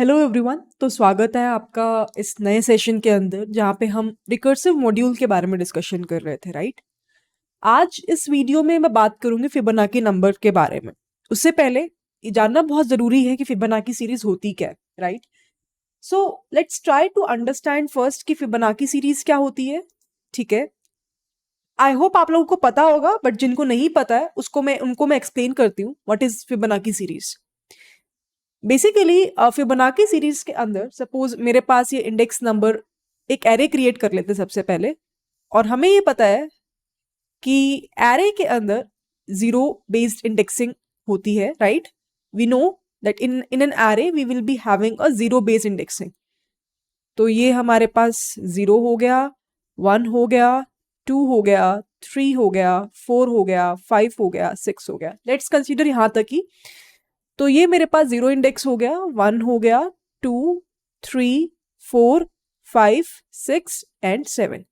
Hello everyone. तो स्वागत है आपका इस नए सेशन के अंदर जहाँ पे हम रिकर्सिव मॉड्यूल के बारे में डिस्कशन कर रहे थे, राइट। आज इस वीडियो में मैं बात करूंगी फिबोनाची नंबर के बारे में। उससे पहले ये जानना बहुत ज़रूरी है कि फिबोनाची सीरीज होती क्या है, right. So let's try to understand first कि फिबोनाची सीरीज क्या होती है। ठीक है, आई होप आप लोगों को पता होगा, बट जिनको नहीं पता है उनको मैं एक्सप्लेन करती हूँ what is Fibonacci series. Basically Fibonacci series के अंदर सपोज मेरे पास ये इंडेक्स नंबर एक एरे क्रिएट कर लेते सबसे पहले, और हमें ये पता है कि एरे के अंदर जीरो बेस्ड इंडेक्सिंग होती है, right. We know that in an array we will be having a zero based indexing. तो ये हमारे पास 0 हो गया, 1 हो गया, 2 हो गया, 3 हो गया, 4 हो गया, 5 हो गया, 6 हो गया। लेट्स कंसीडर यहाँ तक ही। तो ये मेरे पास 0 इंडेक्स हो गया, 1 हो गया, 2, 3, 4, 5, 6 एंड 7।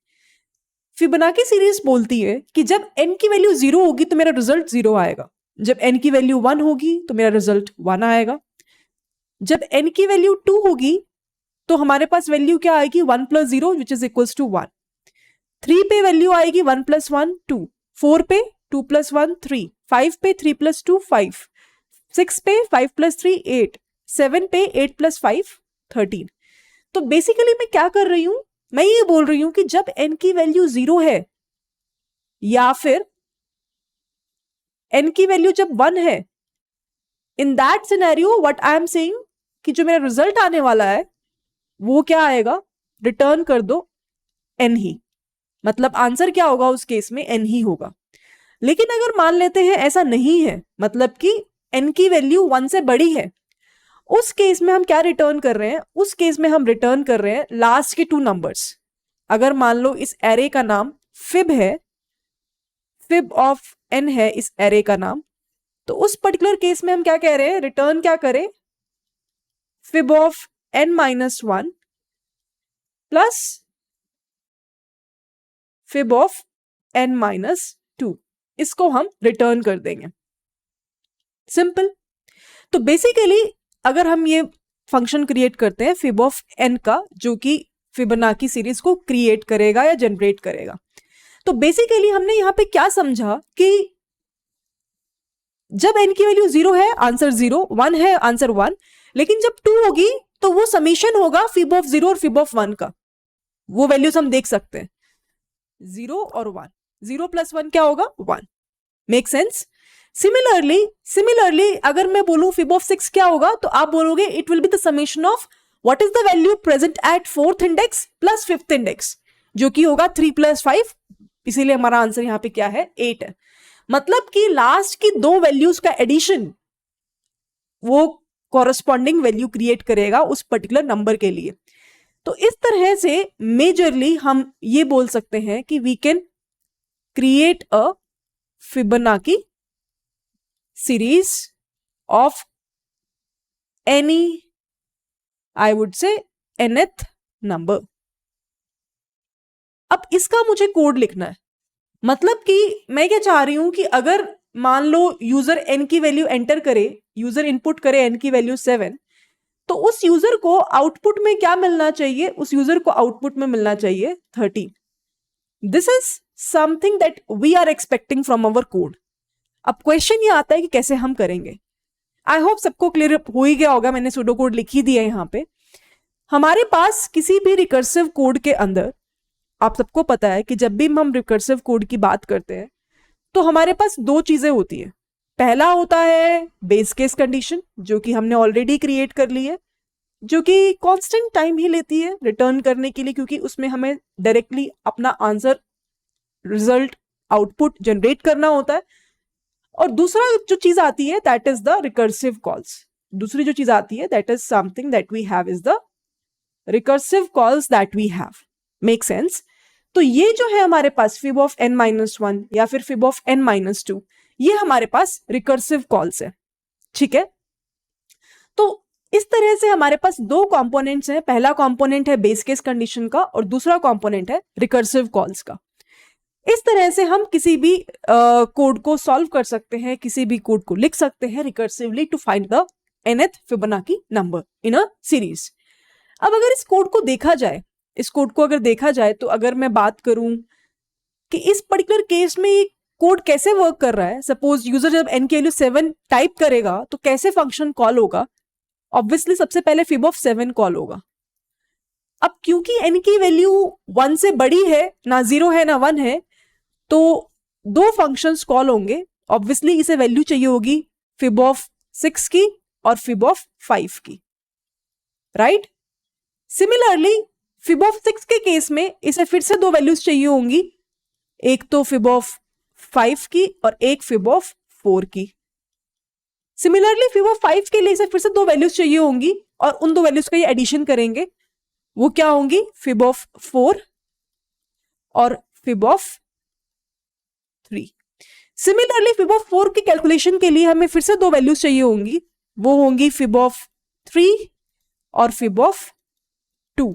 फिबोनाची सीरीज बोलती है कि जब n की वैल्यू 0 होगी तो मेरा रिजल्ट 0 आएगा, जब n की वैल्यू 1 होगी तो मेरा रिजल्ट 1 आएगा, जब n की वैल्यू 2 होगी तो हमारे पास वैल्यू क्या आएगी 1 + 0 विच इज इक्वल्स टू 1। 3 पे वैल्यू आएगी 1 + 1 2, 4 पे 2 + 1 3, 5 पे 3 + 2 5, 6 पे 5 + 3 8, 7 पे 8 + 5 13। तो बेसिकली मैं क्या कर रही हूं, मैं ये बोल रही हूं कि जब n की वैल्यू 0 है या फिर n की वैल्यू जब 1 है, in that scenario what I am saying कि जो मेरा रिजल्ट आने वाला है वो क्या आएगा, रिटर्न कर दो n ही। मतलब आंसर क्या होगा उस केस में, n ही होगा। लेकिन अगर मान लेते हैं ऐसा नहीं है, मतलब कि n की वैल्यू 1 से बड़ी है, उस केस में हम क्या रिटर्न कर रहे हैं, उस केस में हम रिटर्न कर रहे हैं लास्ट के 2 नंबर्स। अगर मान लो इस एरे का नाम फिब है, फिब ऑफ n है इस एरे का नाम, तो उस पर्टिकुलर केस में हम क्या कह रहे हैं, रिटर्न क्या करें, fib of n - 1 plus fib of n - 2, इसको हम रिटर्न कर देंगे। सिंपल। तो बेसिकली अगर हम ये फंक्शन क्रिएट करते हैं फिब ऑफ n का, जो कि फिबोनाची सीरीज को क्रिएट करेगा या जनरेट करेगा, तो बेसिकली हमने यहां पे क्या समझा कि जब n की वैल्यू 0 है आंसर 0, 1 है आंसर 1, लेकिन जब 2 होगी तो वो समीशन होगा फिब ऑफ 0 और फिब ऑफ 1 का। वो वैल्यूज हम देख सकते हैं 0 और 1, 0 + 1 क्या होगा 1। Make sense. सिमिलरली अगर मैं बोलूं फिब ऑफ 6 क्या होगा, तो आप बोलोगे it will be the summation of what is the value present at 4th index plus 5th index, जो कि होगा 3 + 5, इसीलिए हमारा आंसर यहां पे क्या है 8 है। मतलब कि लास्ट की 2 वैल्यूज का एडिशन वो कॉरस्पॉन्डिंग वैल्यू क्रिएट करेगा उस पर्टिकुलर नंबर के लिए। तो इस तरह से मेजरली हम ये बोल सकते हैं कि we can create a Fibonacci series of any, I would say, nth number। अब इसका मुझे कोड लिखना है। मतलब कि मैं क्या चाह रही हूं कि अगर मान लो यूजर n की वैल्यू एंटर करे, यूजर इनपुट करे n की वैल्यू 7, तो उस यूजर को आउटपुट में क्या मिलना चाहिए, उस यूजर को आउटपुट में मिलना चाहिए 13। This is something that we are expecting from our code. अब क्वेश्चन ये आता है कि कैसे हम करेंगे। आई होप सबको क्लियर हो ही गया होगा, मैंने सूडो कोड लिख ही दिया है यहाँ पे। हमारे पास किसी भी रिकर्सिव कोड के अंदर, आप सबको पता है कि जब भी हम रिकर्सिव कोड की बात करते हैं तो हमारे पास 2 चीजें होती है। पहला होता है बेस केस कंडीशन, जो कि हमने ऑलरेडी क्रिएट कर ली है, जो कि कांस्टेंट टाइम ही लेती है रिटर्न करने के लिए, क्योंकि उसमें हमें डायरेक्टली अपना आंसर, रिजल्ट, आउटपुट जनरेट करना होता है। और दूसरा जो चीज आती है that is the recursive calls. दूसरी जो चीज आती है that is something that we have is the recursive calls that we have. Make sense. तो ये जो है हमारे पास फिब ऑफ n - 1 या फिर फिब ऑफ n - 2, ये हमारे पास रिकर्सिव कॉल्स है। ठीक है, तो इस तरह से हमारे पास 2 कंपोनेंट्स हैं। पहला कंपोनेंट है बेस केस कंडीशन का और दूसरा कंपोनेंट है रिकर्सिव कॉल्स का। इस तरह से हम किसी भी कोड को सॉल्व कर सकते हैं, किसी भी कोड को लिख सकते हैं recursively to find the nth Fibonacci number in a series. अब अगर इस कोड को देखा जाए, इस कोड को अगर देखा जाए तो अगर मैं बात करूं कि इस पर्टिकुलर केस में ये कोड कैसे वर्क कर रहा है, सपोज यूजर जब n की वैल्यू 7 टाइप करेगा तो कैसे फंक्शन कॉल होगा, ऑब्वियसली सबसे पहले फिब ऑफ 7 कॉल होगा। अब क्योंकि n की वैल्यू 1 से बड़ी है, ना 0 है ना 1 है, तो दो फंक्शंस कॉल होंगे। ऑब्वियसली इसे वैल्यू चाहिए होगी फिब ऑफ 6 की और फिब ऑफ 5 की, राइट। सिमिलरली फिब ऑफ 6 के केस में इसे फिर से दो वैल्यूज चाहिए होंगी, एक तो फिब ऑफ 5 की और एक फिब ऑफ 4 की। सिमिलरली फिब ऑफ 5 के लिए इसे फिर से दो वैल्यूज चाहिए होंगी और उन दो वैल्यूज का ये एडिशन करेंगे, वो क्या होंगी, फिब ऑफ 4 और fib of 3। Similarly fib of 4 की कैलकुलेशन के लिए हमें फिर से दो वैल्यूज चाहिए होंगी, वो होंगी फिब ऑफ 3 और fib of 2।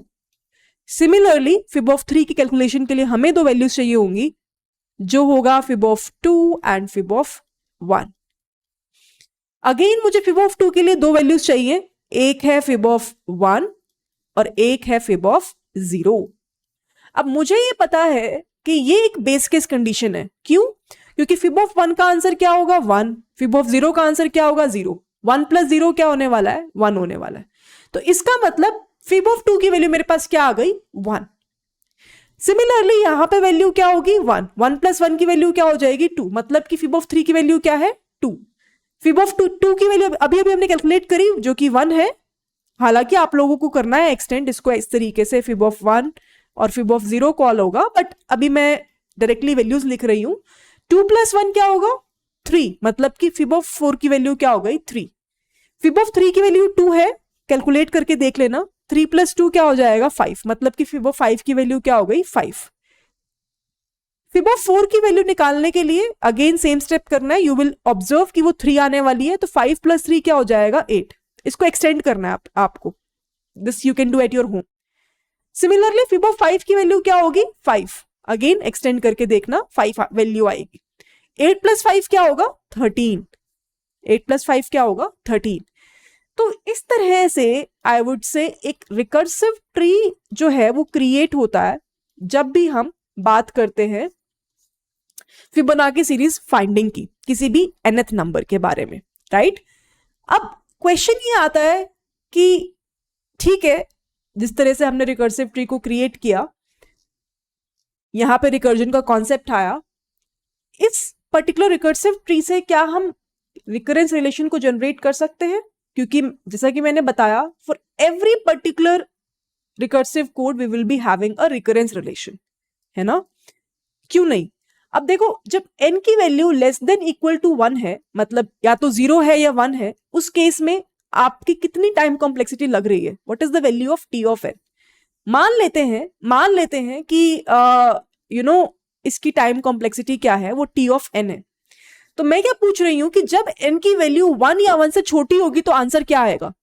Similarly fib of 3 की कैलकुलेशन के लिए हमें दो वैल्यूज चाहिए होंगी, जो होगा fib of 2 and fib of 1। Again मुझे फिब ऑफ 2 के लिए दो वैल्यूज चाहिए, एक है फिब ऑफ 1 और एक है फिब ऑफ 0। अब मुझे ये पता है कि ये एक बेस केस कंडीशन है। क्यों? क्योंकि फिब ऑफ 1 का आंसर क्या होगा, 1। फिब ऑफ 0 का आंसर क्या होगा, 0। 1 प्लस 0 क्या होने वाला है, 1 होने वाला है। तो इसका मतलब फिब ऑफ 2 की वैल्यू मेरे पास क्या आ गई, 1। सिमिलरली यहां पे वैल्यू क्या होगी, 1। 1 प्लस 1 की वैल्यू क्या हो जाएगी, 2। मतलब कि फिब ऑफ 3 की वैल्यू क्या है, 2। फिब ऑफ 2 की वैल्यू अभी अभी हमने कैलकुलेट करी जो कि 1 है। हालांकि आप लोगों को करना है एक्सटेंड इसको इस तरीके से, फिब ऑफ 1 और फिब ऑफ 0 कॉल होगा, बट अभी मैं डायरेक्टली वैल्यूज लिख रही हूं। 2 प्लस 1 क्या होगा, 3। मतलब कि फिब ऑफ 4 की वैल्यू क्या हो गई, 3। फिब ऑफ 3 की वैल्यू 2 है, कैलकुलेट करके देख लेना। 3 प्लस 2 क्या हो जाएगा, 5। मतलब कि फिब ऑफ 5 की वैल्यू क्या हो गई, 5। फिब ऑफ 4 की वैल्यू निकालने के लिए अगेन सेम स्टेप करना है। यू विल ऑब्जर्व कि वो 3 आने वाली है, तो 5 प्लस 3 क्या हो जाएगा, 8। इसको एक्सटेंड करना है आपको। This you can do at your home. Similarly fib of 5 की वैल्यू क्या होगी, 5। अगेन एक्सटेंड करके देखना, 5 वैल्यू आएगी। 8 प्लस 5 क्या होगा, 13। 8 प्लस 5 क्या होगा, 13। तो इस तरह से आई वुड से एक रिकर्सिव ट्री जो है वो क्रिएट होता है जब भी हम बात करते हैं फिबोनाची सीरीज फाइंडिंग की, किसी भी nth नंबर के बारे में, राइट। अब क्वेश्चन ये आता है कि ठीक है, जिस तरह से हमने रिकर्सिव ट्री को क्रिएट किया, यहां पे रिकर्जन का कॉन्सेप्ट आया, इस पर्टिकुलर रिकर्सिव ट्री से क्या हम रिकरेंस रिलेशन को जनरेट कर सकते हैं? क्योंकि जैसा कि मैंने बताया, for every particular recursive code we will be having a recurrence relation, है ना। क्यों नहीं? अब देखो, जब n की value less than equal to 1 है, मतलब या तो 0 है या 1 है, उस केस में आपकी कितनी टाइम कॉम्प्लेक्सिटी लग रही है, what is the value of t of n। मान लेते हैं कि इसकी टाइम कॉम्प्लेक्सिटी क्या है, वो t ऑफ n है। तो मैं क्या पूछ रही हूं कि जब n की वैल्यू 1 या 1 से छोटी होगी तो आंसर क्या आएगा?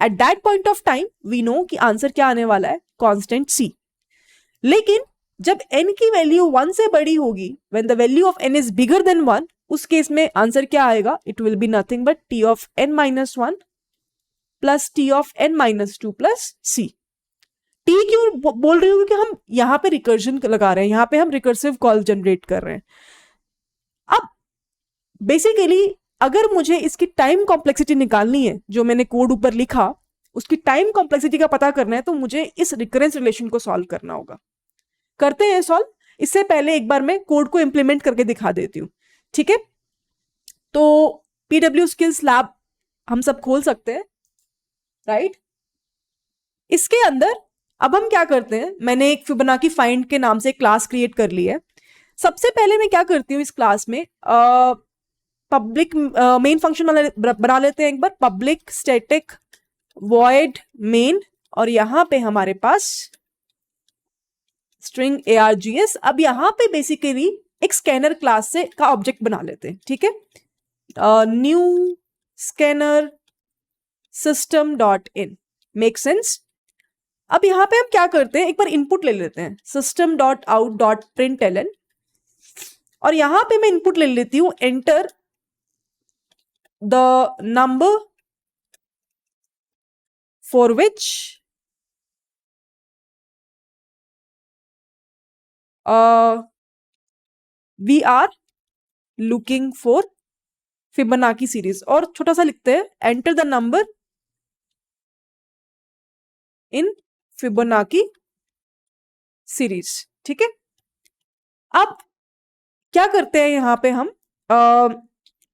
At that point of time we know कि आंसर क्या आने वाला है, कांस्टेंट c। लेकिन जब n की वैल्यू 1 से बड़ी होगी, when the value of n is bigger than 1, उस केस में आंसर क्या आएगा, it will be nothing but t of n minus 1 plus t of n minus 2 plus c। T क्यों बोल रही हूँ कि हम यहां पे रिकर्जन लगा रहे हैं, यहां पे हम रिकर्सिव कॉल जनरेट कर रहे हैं। अब बेसिकली अगर मुझे इसकी टाइम कॉम्प्लेक्सिटी निकालनी है, जो मैंने कोड ऊपर लिखा उसकी टाइम कॉम्प्लेक्सिटी का पता करना है, तो मुझे इस रिकरेंस रिलेशन को सॉल्व करना होगा। करते हैं सॉल्व। इससे पहले एक बार मैं कोड को इंप्लीमेंट करके दिखा देती हूँ, ठीक है। तो पीडब्ल्यू स्किल्स लैब हम सब खोल सकते हैं, राइट। इसके अंदर अब हम क्या करते हैं, मैंने एक फिबोनाची फाइंड के नाम से एक क्लास क्रिएट कर ली है। सबसे पहले मैं क्या करती हूँ, इस क्लास में पब्लिक मेन फंक्शन बना लेते हैं एक बार, पब्लिक स्टैटिक वॉइड मेन, और यहां पे हमारे पास स्ट्रिंग args। अब यहां पे बेसिकली एक स्कैनर क्लास से का ऑब्जेक्ट बना लेते हैं, ठीक है। New scanner system dot in, make sense. अब यहां पे हम क्या करते हैं, एक बार इनपुट ले लेते हैं, system dot out dot println, और यहां पे मैं इनपुट ले लेती हूं enter the number for which we are looking for Fibonacci series. और छोटा सा लिखते हैं, enter the number in Fibonacci series. ठीक है, अब क्या करते हैं यहां पे हम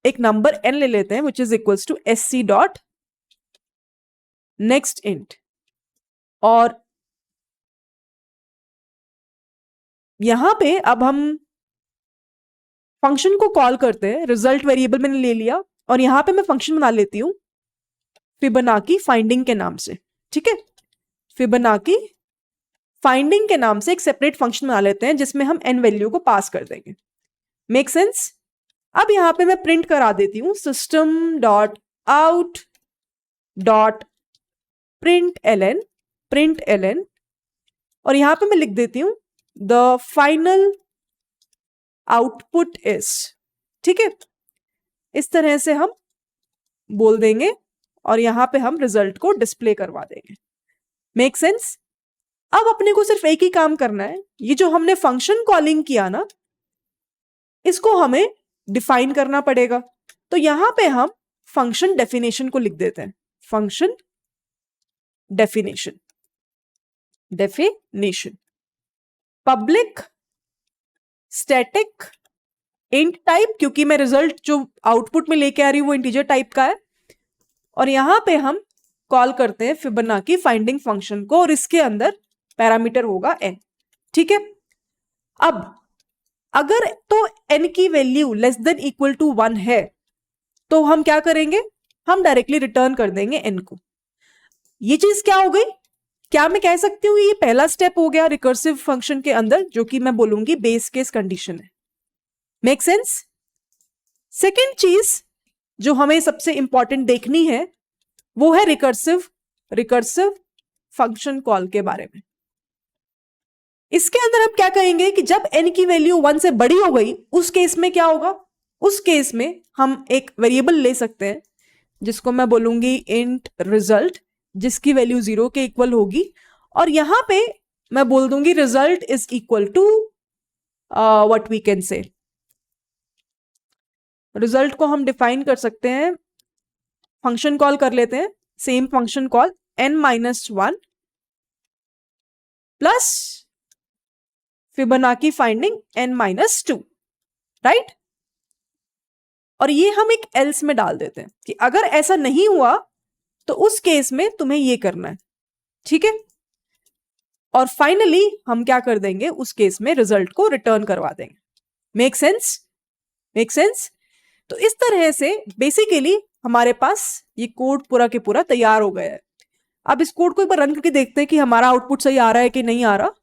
एक नंबर n ले लेते हैं which is equals to SC dot next int, और यहां पे अब हम फंक्शन को कॉल करते हैं। रिजल्ट वेरिएबल मैंने ले लिया और यहां पे मैं फंक्शन बना लेती हूं फिबोनाची फाइंडिंग के नाम से। ठीक है, फिबोनाची फाइंडिंग के नाम से एक सेपरेट फंक्शन बना लेते हैं जिसमें हम n वैल्यू को पास कर देंगे। Make sense? अब यहां पे मैं प्रिंट करा देती हूं system dot out dot print एलन, और यहां पे मैं लिख देती हूं द फाइनल आउटपुट इज। ठीक है, इस तरह से हम बोल देंगे और यहां पे हम रिजल्ट को डिस्प्ले करवा देंगे। Make sense? अब अपने को सिर्फ एक ही काम करना है, ये जो हमने फंक्शन कॉलिंग किया ना, इसको हमें डिफाइन करना पड़ेगा। तो यहां पे हम फंक्शन डेफिनेशन को लिख देते हैं, function definition public static int type, क्योंकि मैं रिजल्ट जो आउटपुट में लेके आ रही हूं वो इंटीजर टाइप का है, और यहां पे हम कॉल करते हैं फिबोनाची फाइंडिंग फंक्शन को, और इसके अंदर पैरामीटर होगा n। ठीक है, अब अगर तो n की value less than equal to 1 है तो हम क्या करेंगे, हम डायरेक्टली रिटर्न कर देंगे n को। ये चीज क्या हो गई, क्या मैं कह सकती हूं ये पहला स्टेप हो गया रिकर्सिव फंक्शन के अंदर, जो कि मैं बोलूंगी बेस केस कंडीशन है। Make sense? सेकेंड चीज जो हमें सबसे इंपॉर्टेंट देखनी है वो है रिकर्सिव फंक्शन कॉल के बारे में। इसके अंदर हम क्या कहेंगे कि जब n की वैल्यू 1 से बड़ी हो गई उस केस में क्या होगा, उस केस में हम एक वेरिएबल ले सकते हैं जिसको मैं बोलूंगी इंट रिजल्ट, जिसकी वैल्यू 0 के इक्वल होगी, और यहां पे मैं बोल दूंगी result is equal to what we can say. Result को हम डिफाइन कर सकते हैं, फंक्शन कॉल कर लेते हैं, same function call n-1 plus Fibonacci finding n-2, right. और ये हम एक एल्स में डाल देते हैं कि अगर ऐसा नहीं हुआ तो उस केस में तुम्हें ये करना है। ठीक है, और फाइनली हम क्या कर देंगे, उस केस में रिजल्ट को रिटर्न करवा देंगे। Make sense? Make sense? तो इस तरह से बेसिकली हमारे पास ये कोड पूरा के पूरा तैयार हो गया है। अब इस कोड को एक बार रन करके देखते हैं कि हमारा आउटपुट सही आ रहा है कि नहीं आ रहा।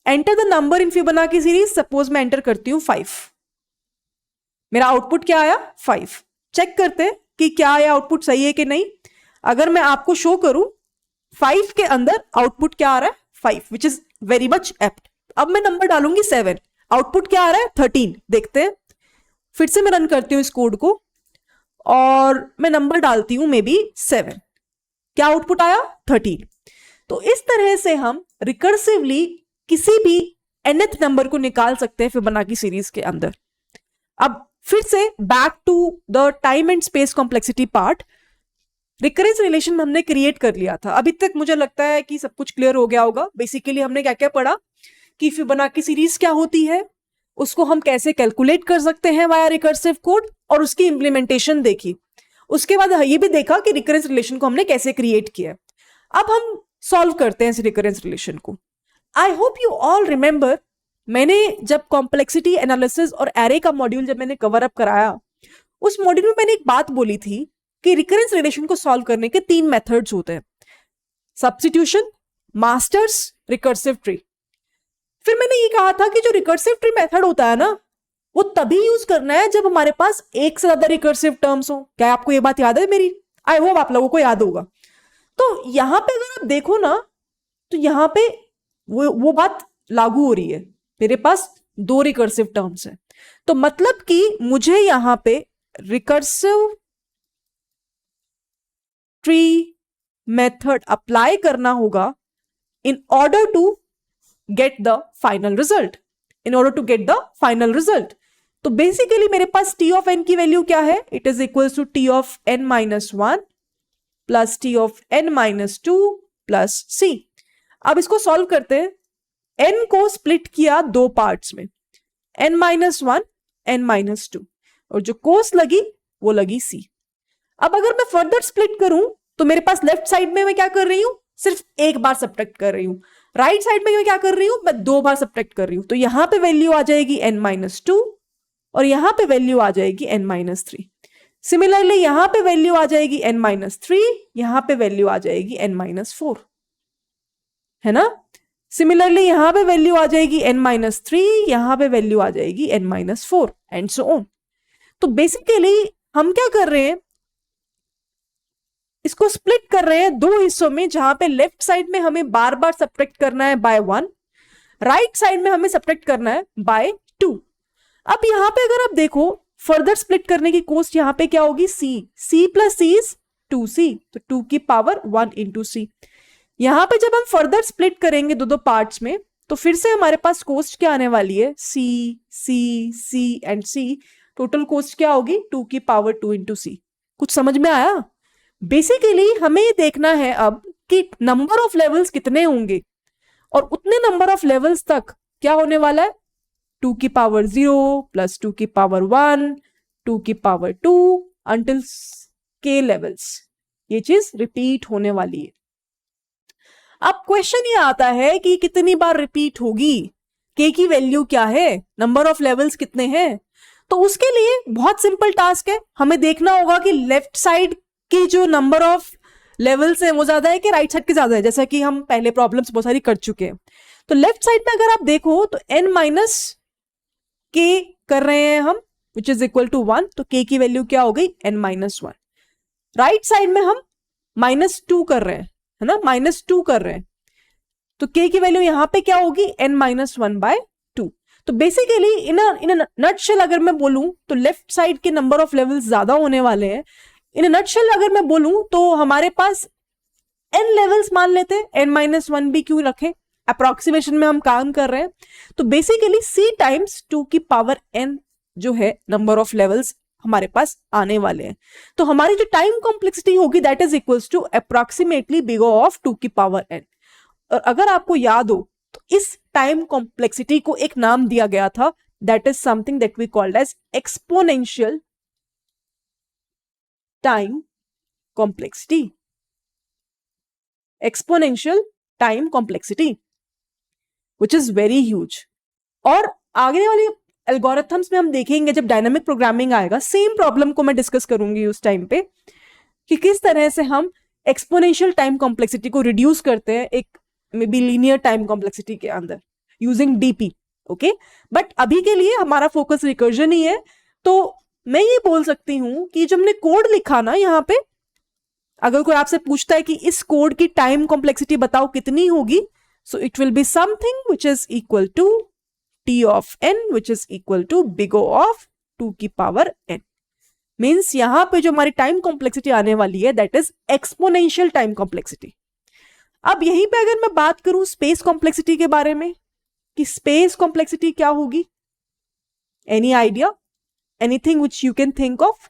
Enter the number in Fibonacci series, suppose मैं एंटर करती हूं 5, मेरा आउटपुट क्या आया 5। चेक करते हैं कि क्या यह आउटपुट सही है कि नहीं। अगर मैं आपको शो करूं 5 के अंदर आउटपुट क्या आ रहा है 5, विच इज वेरी मच एप्ट। अब मैं नंबर डालूंगी 7, आउटपुट क्या आ रहा है 13। देखते हैं, फिर से मैं रन करती हूं इस कोड को और मैं नंबर डालती हूं मे बी 7, क्या आउटपुट आया 13। तो इस तरह से हम रिकर्सिवली किसी भी nth नंबर को निकाल सकते हैं फिबोनाची सीरीज के अंदर। अब फिर से back to the time and space complexity part, recurrence relation हमने क्रिएट कर लिया था। अभी तक मुझे लगता है कि सब कुछ क्लियर हो गया होगा। बेसिकली हमने क्या क्या पढ़ा कि फिबोनाची सीरीज क्या होती है, उसको हम कैसे कैलकुलेट कर सकते हैं वाया रिकर्सिव कोड, और उसकी इंप्लीमेंटेशन देखी। उसके बाद ये भी देखा कि रिकरेंस रिलेशन को हमने कैसे क्रिएट किया। अब हम सॉल्व करते हैं इस रिकरेंस रिलेशन को। I hope you all remember, मैंने जब कॉम्प्लेक्सिटी एनालिसिस और एरे का मॉड्यूल जब मैंने कवर अप कराया, उस मॉड्यूल में मैंने एक बात बोली थी कि रिकरेंस रिलेशन को सॉल्व करने के 3 मेथड्स होते हैं, सब्स्टिट्यूशन, मास्टर्स, रिकर्सिव ट्री। फिर मैंने ये कहा था कि जो रिकर्सिव ट्री मेथड होता है ना, वो तभी यूज करना है जब हमारे पास एक से ज्यादा रिकर्सिव टर्म्स हो। क्या आपको ये बात याद है मेरी? आई होप आप लोगों को याद होगा। तो यहां पे अगर आप देखो ना, तो यहां पे वो बात लागू हो रही है। मेरे पास 2 रिकर्सिव टर्म्स हैं, तो मतलब कि मुझे यहां पे रिकर्सिव ट्री मेथड अप्लाई करना होगा in order to get the final result, in order to get the final result. तो बेसिकली मेरे पास टी ऑफ एन की वैल्यू क्या है, it is equal to T of N minus one plus T of N minus two plus C. अब इसको solve करते हैं। एन को स्प्लिट किया दो पार्ट्स में, n minus one, n minus two, और जो कोस लगी वो लगी सी। अब अगर मैं फर्दर स्प्लिट करूं तो मेरे पास लेफ्ट साइड में मैं क्या कर रही हूं, सिर्फ एक बार सब्ट्रैक्ट कर रही हूं, राइट साइड में मैं क्या कर रही हूं, मैं दो बार सब्ट्रैक्ट कर रही हूं। तो यहां पे वैल्यू आ जाएगी एन माइनस टू और यहां पे वैल्यू आ जाएगी एन माइनस थ्री। सिमिलरली यहां पे वैल्यू आ जाएगी एन माइनस थ्री, यहां पे वैल्यू आ जाएगी एन माइनस फोर, है ना। सिमिलरली यहां पे वैल्यू आ जाएगी एन माइनस थ्री, यहां पे वैल्यू आ जाएगी n minus four and so on. तो बेसिकली हम क्या कर रहे हैं, इसको स्प्लिट कर रहे हैं दो हिस्सों में, जहां पे लेफ्ट साइड में हमें बार बार सब्ट्रैक्ट करना है बाय वन, राइट साइड में हमें सब्ट्रैक्ट करना है बाय टू। अब यहां पे अगर आप देखो फर्दर स्प्लिट करने की कॉस्ट यहां पे क्या होगी, C plus C is two C, तो टू की पावर वन इंटू सी। यहां पे जब हम फर्दर स्प्लिट करेंगे दो दो पार्ट्स में तो फिर से हमारे पास कॉस्ट क्या आने वाली है, सी सी सी एंड सी। टोटल कॉस्ट क्या होगी, टू की पावर टू इंटू सी। कुछ समझ में आया। बेसिकली हमें ये देखना है अब कि नंबर ऑफ लेवल्स कितने होंगे और उतने नंबर ऑफ लेवल्स तक क्या होने वाला है, टू की पावर जीरो प्लस टू की पावर वन, टू की पावर टू अंटिल के लेवल्स, ये चीज रिपीट होने वाली है। अब क्वेश्चन ये आता है कि कितनी बार रिपीट होगी, के की वैल्यू क्या है, नंबर ऑफ लेवल्स कितने हैं। तो उसके लिए बहुत सिंपल टास्क है, हमें देखना होगा कि लेफ्ट साइड की जो नंबर ऑफ लेवल्स है वो ज्यादा है कि राइट साइड के ज्यादा है, जैसा कि हम पहले प्रॉब्लम्स बहुत सारी कर चुके हैं। तो लेफ्ट साइड में अगर आप देखो तो n माइनस के कर रहे हैं हम, which is equal to one, तो k की वैल्यू क्या हो गई, n minus one. Right side में हम माइनस टू कर रहे हैं, है ना, माइनस टू कर रहे हैं, तो k की वैल्यू यहां पे क्या होगी, n minus one by two. तो बेसिकली इन नटशेल अगर मैं बोलूं तो लेफ्ट साइड के नंबर ऑफ लेवल्स ज्यादा होने वाले हैं। इन नटशेल अगर मैं बोलूं तो हमारे पास n लेवल्स मान लेते हैं, n माइनस वन भी क्यों रखें, अप्रोक्सीमेशन में हम काम कर रहे हैं। तो बेसिकली c टाइम्स टू की पावर n जो है नंबर ऑफ लेवल्स हमारे पास आने वाले हैं। तो हमारी जो टाइम कॉम्प्लेक्सिटी होगी that is equals to approximately big O of two की पावर n। और अगर आपको याद हो तो इस टाइम कॉम्प्लेक्सिटी को एक नाम दिया गया था, that is something that we called as exponential time complexity, exponential time complexity which is very huge. और आगे वाली एल्गोरिथम्स में हम देखेंगे जब डायनामिक प्रोग्रामिंग आएगा, सेम प्रॉब्लम को मैं डिस्कस करूंगी उस टाइम पे कि किस तरह से हम एक्सपोनेंशियल टाइम कॉम्प्लेक्सिटी को रिड्यूस करते हैं एक may be linear time complexity के अंदर यूजिंग डीपी। ओके, बट अभी के लिए हमारा फोकस रिकर्जन ही है। तो मैं ये बोल सकती हूं कि जब हमने कोड लिखा ना, यहाँ पे अगर कोई आपसे पूछता है कि इस कोड की टाइम कॉम्प्लेक्सिटी बताओ कितनी होगी, so it will be something which is equal to T of n which is equal to big O of two की पावर n। मीन्स यहां पे जो हमारी टाइम कॉम्प्लेक्सिटी आने वाली है that is exponential time complexity. अब यहीं पे अगर मैं बात करूं स्पेस कॉम्प्लेक्सिटी के बारे में कि स्पेस कॉम्प्लेक्सिटी क्या होगी, any idea, anything which you can think of.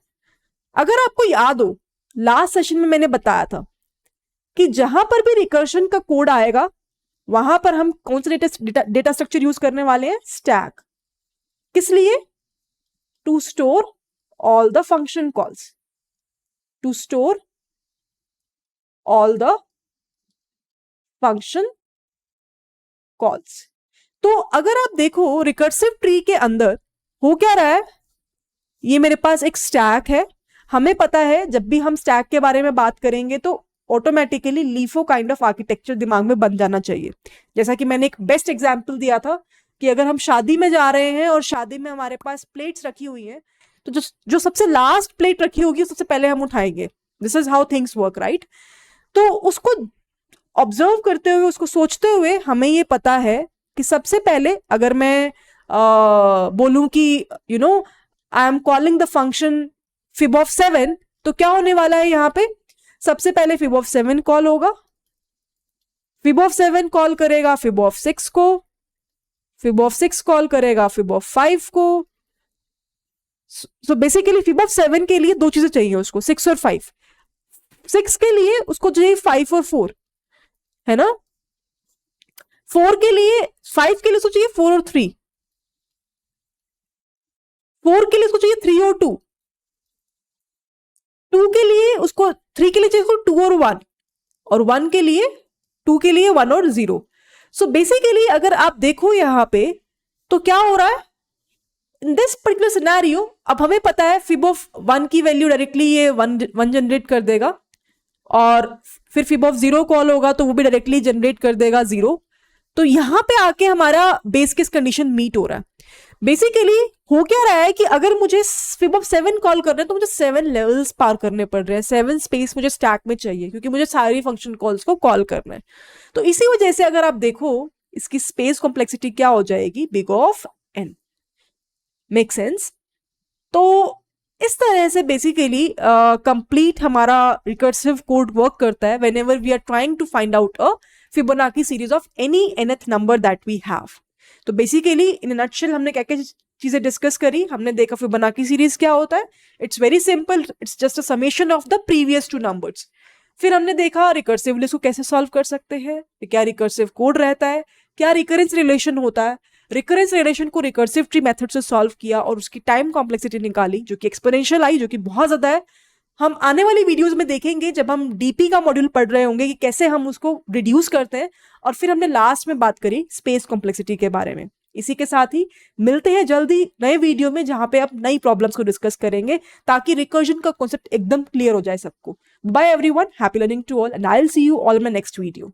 अगर आपको याद हो लास्ट सेशन में मैंने बताया था कि जहां पर भी रिकर्शन का कोड आएगा वहां पर हम कौन सा डेटा स्ट्रक्चर यूज करने वाले हैं, स्टैक। किस लिए, to store all the function calls, to store all the function calls. तो अगर आप देखो रिकर्सिव ट्री के अंदर हो क्या रहा है, ये मेरे पास एक स्टैक है। हमें पता है जब भी हम स्टैक के बारे में बात करेंगे तो automatically LIFO kind of architecture दिमाग में बन जाना चाहिए। जैसा कि मैंने एक बेस्ट एग्जांपल दिया था कि अगर हम शादी में जा रहे हैं और शादी में हमारे पास प्लेट्स रखी हुई हैं तो जो सबसे लास्ट प्लेट रखी होगी सबसे पहले हम उठाएंगे। This is how things work, right. तो उसको ऑब्जर्व करते हुए, उसको सोचते हुए हमें ये पता है कि सबसे पहले अगर मैं बोलूं कि you know I am calling the function fib of 7, तो क्या होने वाला है यहाँ पे, सबसे पहले फिब ऑफ 7 कॉल होगा, फिब ऑफ 7 कॉल करेगा फिब ऑफ 6 को, फिब ऑफ 6 कॉल करेगा फिब ऑफ 5 को। सो बेसिकली फिब ऑफ 7 के लिए दो चीजें चाहिए उसको, 6 और 5। 6 के लिए उसको चाहिए 5 और 4, है ना। 4 के लिए, 5 के लिए उसको चाहिए 4 और 3, 4 के लिए उसको चाहिए 3 और 2, 2 के लिए उसको, 3 के लिए चाहिए उसको 2 और 1, और 1 के लिए, 2 के लिए 1 और 0। सो बेसिकली अगर आप देखो यहां पे तो क्या हो रहा है इन दिस पर्टिकुलर सिनेरियो, अब हमें पता है फिब ऑफ 1 की वैल्यू डायरेक्टली ये 1 जनरेट कर देगा, और फिर फिब ऑफ 0 कॉल होगा तो वो भी डायरेक्टली जनरेट कर देगा 0। तो यहां पे आके हमारा बेस केस कंडीशन मीट हो रहा है। बेसिकली हो क्या रहा है कि अगर मुझे फिब ऑफ 7 कॉल करना है तो मुझे 7 लेवल्स पार करने पड़ रहे हैं, 7 स्पेस मुझे स्टैक में चाहिए, क्योंकि मुझे सारी फंक्शन कॉल्स को कॉल करना है। तो इसी वजह से अगर आप देखो इसकी स्पेस कॉम्प्लेक्सिटी क्या हो जाएगी, big of n। Make sense. तो इस तरह से बेसिकली कंप्लीट हमारा रिकर्सिव कोड वर्क करता है whenever we are trying to find out a Fibonacci series of any nth number that we have. तो बेसिकली इन अ नटशेल हमने क्या क्या चीजें डिस्कस करी। हमने देखा फिबोनाची सीरीज क्या होता है, it's very simple, it's just a summation of the previous two numbers. फिर हमने देखा रिकर्सिवली इसको कैसे सॉल्व कर सकते हैं, क्या रिकर्सिव कोड रहता है, क्या रिकरेंस रिलेशन होता है। रिकरेंस रिलेशन को रिकर्सिव ट्री मेथड से सॉल्व किया और उसकी टाइम कॉम्प्लेक्सिटी निकाली जो कि एक्सपोनेंशियल आई, जो कि बहुत ज्यादा है। हम आने वाली वीडियोस में देखेंगे जब हम डीपी का मॉड्यूल पढ़ रहे होंगे कि कैसे हम उसको रिड्यूस करते हैं। और फिर हमने लास्ट में बात करी स्पेस कॉम्प्लेक्सिटी के बारे में। इसी के साथ ही मिलते हैं जल्दी नए वीडियो में जहां पे आप नई प्रॉब्लम्स को डिस्कस करेंगे ताकि रिकर्जन का कॉन्सेप्ट एकदम क्लियर हो जाए सबको। Bye everyone, happy learning to all and I will see you all in my next video.